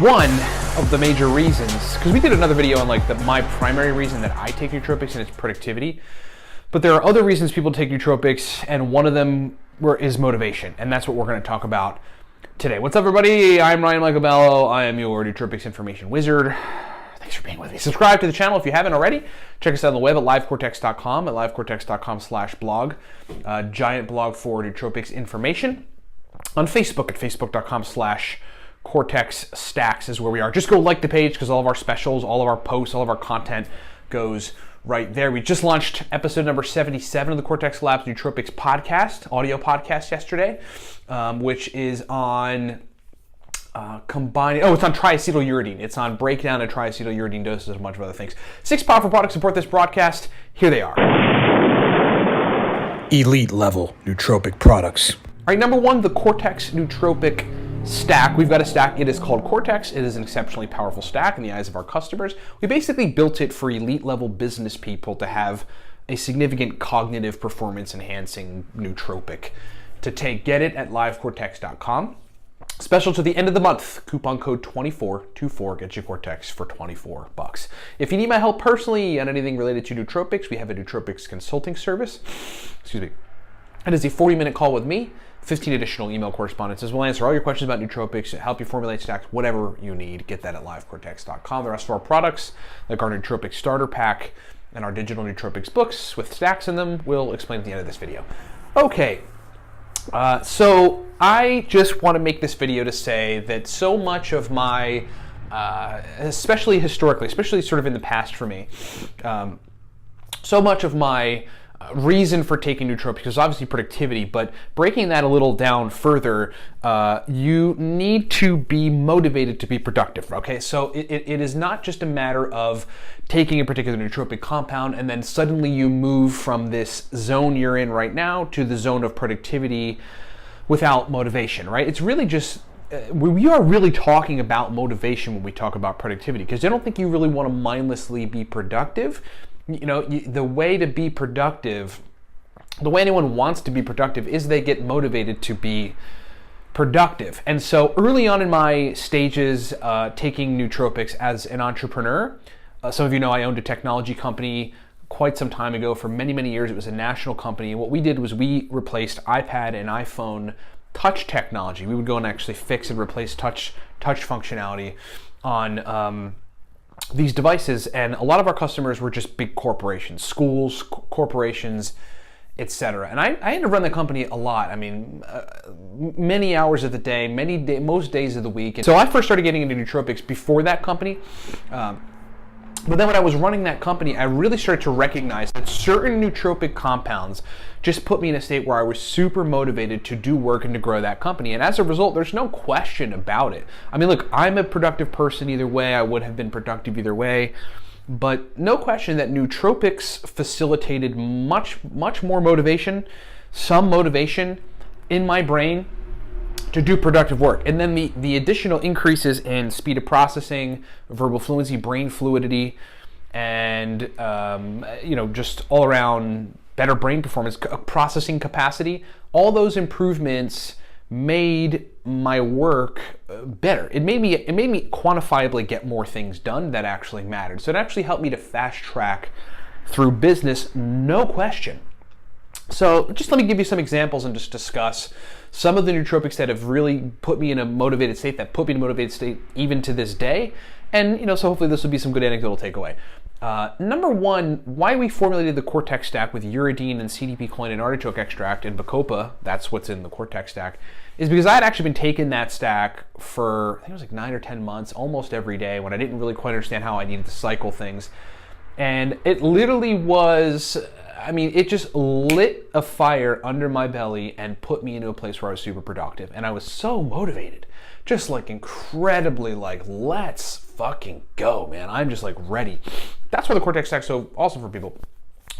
one of the major reasons, because we did another video on like my primary reason that I take nootropics, and it's productivity. But there are other reasons people take nootropics, and one of them is motivation, and that's what we're going to talk about today. What's up, everybody? I'm Ryan Michael Bello. I am your nootropics information wizard. Thanks for being with me. Subscribe to the channel if you haven't already. Check us out on the web at livecortex.com, at livecortex.com/blog. Giant blog for nootropics information. On Facebook at facebook.com/Cortex Stacks is where we are. Just go like the page because all of our specials, all of our posts, all of our content goes right there. We just launched episode number 77 of the Cortex Labs Nootropics podcast, audio podcast yesterday, which is on combining, it's on triacetyluridine. It's on breakdown of triacetyluridine doses and a bunch of other things. 6 powerful products support this broadcast. Here they are. Elite level nootropic products. All right, number one, the Cortex Nootropic Stack. We've got a stack. It is called Cortex. It is an exceptionally powerful stack in the eyes of our customers. We basically built it for elite level business people to have a significant cognitive performance enhancing nootropic to take. Get it at livecortex.com. Special to the end of the month, coupon code 2424 gets you Cortex for $24. If you need my help personally on anything related to nootropics, we have a nootropics consulting service. Excuse me. It is a 40-minute call with me, 15 additional email correspondences. We'll answer all your questions about nootropics, help you formulate stacks, whatever you need. Get that at livecortex.com. The rest of our products, like our nootropic starter pack and our digital nootropics books with stacks in them, we'll explain at the end of this video. Okay. So I just want to make this video to say that so much of my, especially historically, especially sort of in the past for me, so much of my reason for taking nootropics is obviously productivity, but breaking that a little down further, you need to be motivated to be productive, okay? So it is not just a matter of taking a particular nootropic compound and then suddenly you move from this zone you're in right now to the zone of productivity without motivation, right? It's really just, we are really talking about motivation when we talk about productivity, because I don't think you really want to mindlessly be productive. You know, the way to be productive, the way anyone wants to be productive is they get motivated to be productive. And so early on in my stages taking nootropics as an entrepreneur, some of you know I owned a technology company quite some time ago. For many, many years, it was a national company. What we did was we replaced iPad and iPhone touch technology. We would go and actually fix and replace touch functionality on these devices, and a lot of our customers were just big corporations, schools, corporations, etc. And I had to run the company a lot. I mean, many hours of the day, most days of the week. And so I first started getting into nootropics before that company. But then when I was running that company, I really started to recognize that certain nootropic compounds just put me in a state where I was super motivated to do work and to grow that company. And as a result, there's no question about it. I mean, look, I'm a productive person either way. I would have been productive either way. But no question that nootropics facilitated much more motivation, some motivation in my brain to do productive work. And then the additional increases in speed of processing, verbal fluency, brain fluidity, and just all around better brain performance, processing capacity, all those improvements made my work better. It made me quantifiably get more things done that actually mattered. So it actually helped me to fast track through business, no question. So just let me give you some examples and just discuss some of the nootropics that have really put me in a motivated state, even to this day. And, so hopefully this will be some good anecdotal takeaway. Number one, why we formulated the Cortex stack with uridine and CDP choline and artichoke extract and bacopa, that's what's in the Cortex stack, is because I had actually been taking that stack for, I think it was like 9 or 10 months, almost every day, when I didn't really quite understand how I needed to cycle things. And it literally was, it just lit a fire under my belly and put me into a place where I was super productive. And I was so motivated, just like incredibly like, let's fucking go, man. I'm just like ready. That's why the Cortex stack's so awesome for people.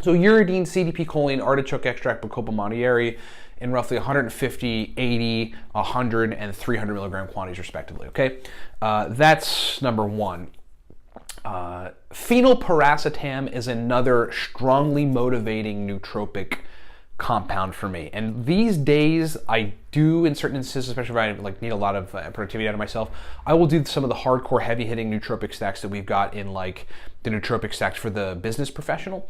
So uridine, CDP choline, artichoke extract, bacopa monnieri in roughly 150, 80, 100, and 300 milligram quantities respectively, okay? That's number one. Phenylpiracetam is another strongly motivating nootropic compound for me. And these days, I do, in certain instances, especially if I need a lot of productivity out of myself, I will do some of the hardcore, heavy-hitting nootropic stacks that we've got in like the nootropic stacks for the business professional.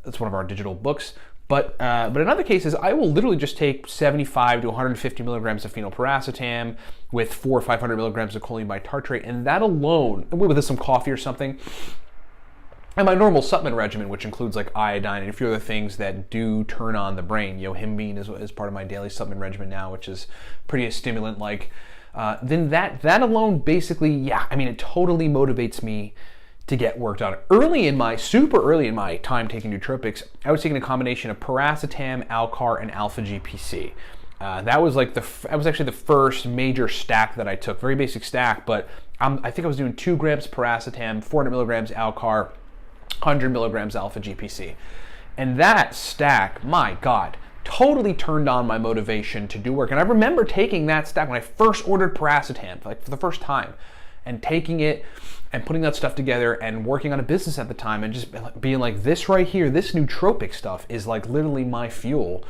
That's one of our digital books. But in other cases, I will literally just take 75 to 150 milligrams of phenylpiracetam with 400 or 500 milligrams of choline bitartrate, and that alone, with some coffee or something, and my normal supplement regimen, which includes like iodine and a few other things that do turn on the brain. Yohimbine is part of my daily supplement regimen now, which is pretty a stimulant. Then that alone, basically, it totally motivates me to get work done. Super early in my time taking nootropics, I was taking a combination of piracetam, Alcar, and alpha GPC. That was actually the first major stack that I took. Very basic stack, but I think I was doing 2 grams piracetam, 400 milligrams Alcar, 100 milligrams alpha GPC. And that stack, my God, totally turned on my motivation to do work. And I remember taking that stack when I first ordered piracetam, for the first time, and taking it and putting that stuff together and working on a business at the time and just being like, this right here, this nootropic stuff is like literally my fuel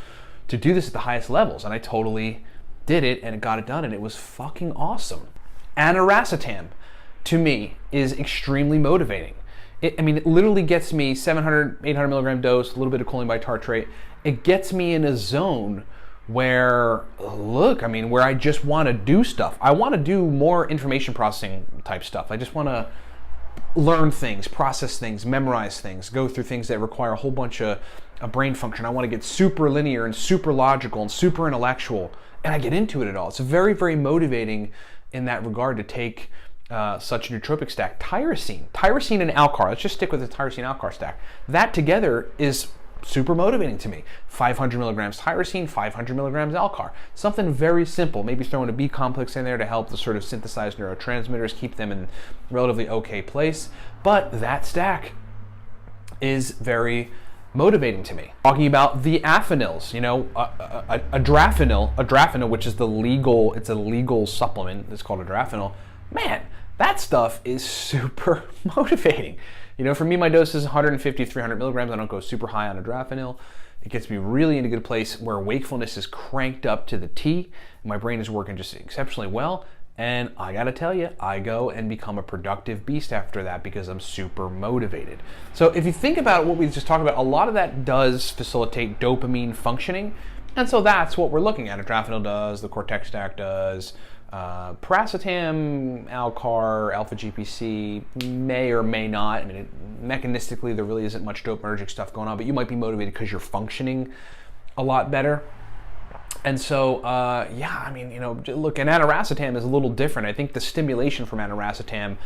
to do this at the highest levels. And I totally did it and it got it done, and it was fucking awesome. Aniracetam, to me, is extremely motivating. It literally gets me 700, 800 milligram dose, a little bit of choline bitartrate. It gets me in a zone where I just want to do stuff. I want to do more information processing type stuff. I just want to learn things, process things, memorize things, go through things that require a whole bunch of brain function. I want to get super linear and super logical and super intellectual, and I get into it at all. It's very, very motivating in that regard to take such a nootropic stack. Tyrosine and Alcar, let's just stick with the tyrosine Alcar stack. That together is super motivating to me. 500 milligrams tyrosine, 500 milligrams Alcar. Something very simple, maybe throwing a B complex in there to help the sort of synthesize neurotransmitters, keep them in relatively okay place. But that stack is very motivating to me. Talking about the aphanyls, adrafinil, which is a legal supplement. It's called adrafinil. Man, that stuff is super motivating. For me, my dose is 150 to 300 milligrams. I don't go super high on adrafinil. It gets me really in a good place where wakefulness is cranked up to the T. My brain is working just exceptionally well. And I gotta tell you, I go and become a productive beast after that because I'm super motivated. So if you think about what we just talked about, a lot of that does facilitate dopamine functioning. And so that's what we're looking at. Adrafinil does, the Cortex stack does, piracetam, Alcar, alpha GPC may or may not. Mechanistically, there really isn't much dopaminergic stuff going on, but you might be motivated because you're functioning a lot better. And so, look, and aniracetam is a little different. I think the stimulation from aniracetam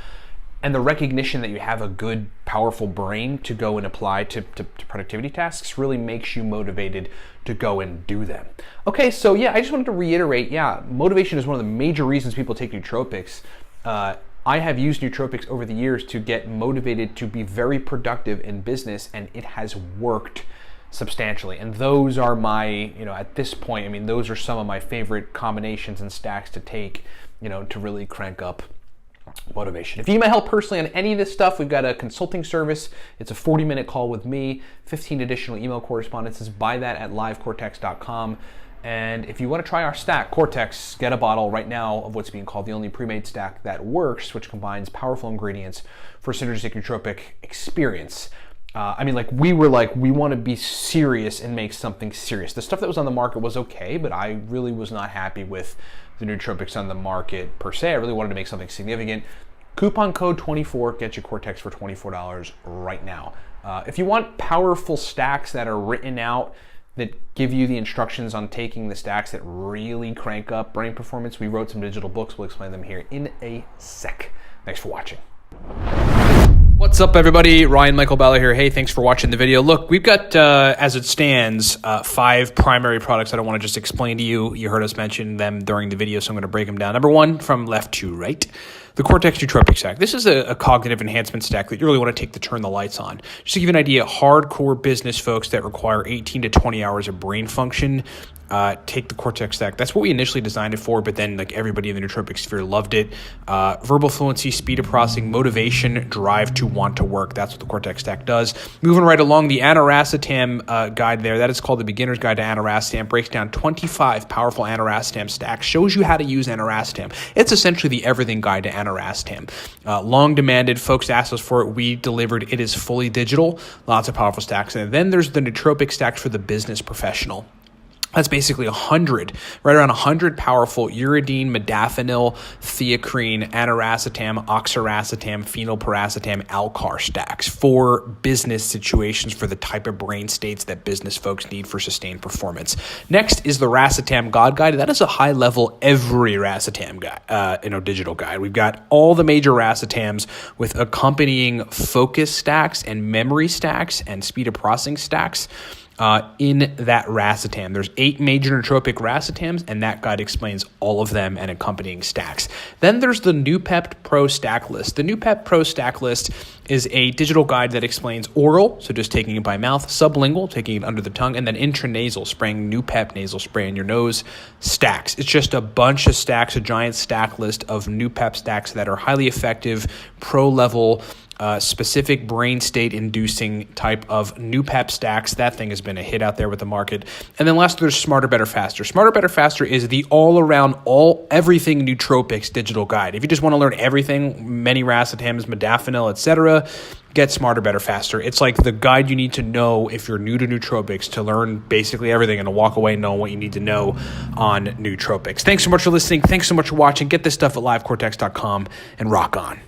and the recognition that you have a good, powerful brain to go and apply to productivity tasks really makes you motivated to go and do them. Okay, so I just wanted to reiterate, motivation is one of the major reasons people take nootropics. I have used nootropics over the years to get motivated to be very productive in business, and it has worked substantially. And those are my, at this point, those are some of my favorite combinations and stacks to take, to really crank up motivation. If you need my help personally on any of this stuff, we've got a consulting service. It's a 40-minute call with me, 15 additional email correspondences. Buy that at livecortex.com. And if you want to try our stack, Cortex, get a bottle right now of what's being called the only pre-made stack that works, which combines powerful ingredients for synergistic nootropic experience. We want to be serious and make something serious. The stuff that was on the market was okay, but I really was not happy with the nootropics on the market per se. I really wanted to make something significant. Coupon code 24 gets you Cortex for $24 right now. If you want powerful stacks that are written out, that give you the instructions on taking the stacks that really crank up brain performance, we wrote some digital books. We'll explain them here in a sec. Thanks for watching. What's up, everybody? Ryan Michael Balla here. Hey, thanks for watching the video. Look, we've got, as it stands, 5 primary products that I want to just explain to you. You heard us mention them during the video, so I'm going to break them down. Number 1, from left to right, the Cortex Nootropic Stack. This is a cognitive enhancement stack that you really want to take to turn the lights on. Just to give you an idea, hardcore business folks that require 18 to 20 hours of brain function take the Cortex stack. That's what we initially designed it for, but then like everybody in the nootropic sphere loved it. Verbal fluency, speed of processing, motivation, drive to want to work. That's what the Cortex stack does. Moving right along, the aniracetam guide there, that is called the Beginner's Guide to Aniracetam, breaks down 25 powerful aniracetam stacks, shows you how to use aniracetam. It's essentially the everything guide to aniracetam. Long demanded, folks asked us for it. We delivered. It is fully digital, lots of powerful stacks. And then there's the nootropic stacks for the business professional. That's basically 100, right around 100 powerful uridine, modafinil, theacrine, aniracetam, oxiracetam, phenylpiracetam, alcar stacks for business situations, for the type of brain states that business folks need for sustained performance. Next is the racetam God Guide. That is a high-level every racetam guide, digital guide. We've got all the major racetams with accompanying focus stacks and memory stacks and speed of processing stacks. In that racetam. There's 8 major nootropic racetams, and that guide explains all of them and accompanying stacks. Then there's the NooPep Pro Stack List. The NooPep Pro Stack List is a digital guide that explains oral, so just taking it by mouth, sublingual, taking it under the tongue, and then intranasal, spraying NooPep nasal spray in your nose, stacks. It's just a bunch of stacks, a giant stack list of NooPep stacks that are highly effective, pro-level, specific brain state inducing type of NooPep stacks. That thing has been a hit out there with the market. And then last, there's Smarter, Better, Faster. Smarter, Better, Faster is the all-around, everything nootropics digital guide. If you just want to learn everything, many racetams, modafinil, etc., get Smarter, Better, Faster. It's like the guide you need to know if you're new to nootropics to learn basically everything and to walk away knowing what you need to know on nootropics. Thanks so much for listening. Thanks so much for watching. Get this stuff at livecortex.com and rock on.